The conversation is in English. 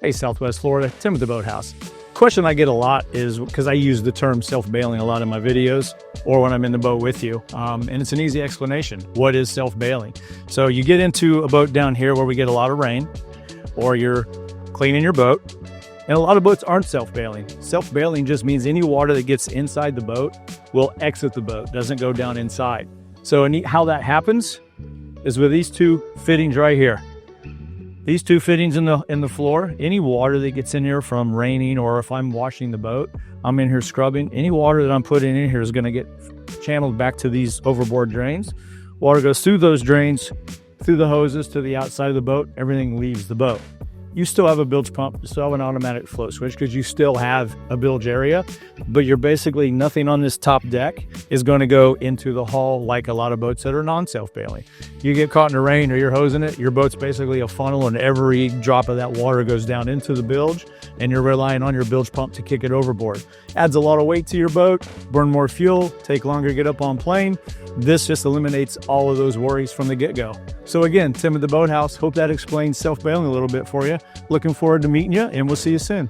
Hey, Southwest Florida, Tim at the Boathouse. Question I get a lot is, because I use the term self-bailing a lot in my videos or when I'm in the boat with you, and it's an easy explanation. What is self-bailing? So you get into a boat down here where we get a lot of rain, or you're cleaning your boat, and a lot of boats aren't self-bailing. Self-bailing just means any water that gets inside the boat will exit the boat, doesn't go down inside. So how that happens is with these two fittings right here. These two fittings in the floor, any water that gets in here from raining, or if I'm washing the boat, I'm in here scrubbing, any water that I'm putting in here is going to get channeled back to these overboard drains. Water goes through those drains, through the hoses to the outside of the boat, everything leaves the boat. You still have a bilge pump, you still have an automatic float switch because you still have a bilge area, but you're basically nothing on this top deck is going to go into the hull like a lot of boats that are non-self-bailing. You get caught in the rain or you're hosing it, your boat's basically a funnel and every drop of that water goes down into the bilge and you're relying on your bilge pump to kick it overboard. Adds a lot of weight to your boat, burn more fuel, take longer to get up on plane. This just eliminates all of those worries from the get-go. So again, Tim at the Boathouse, hope that explains self-bailing a little bit for you. Looking forward to meeting you, and we'll see you soon.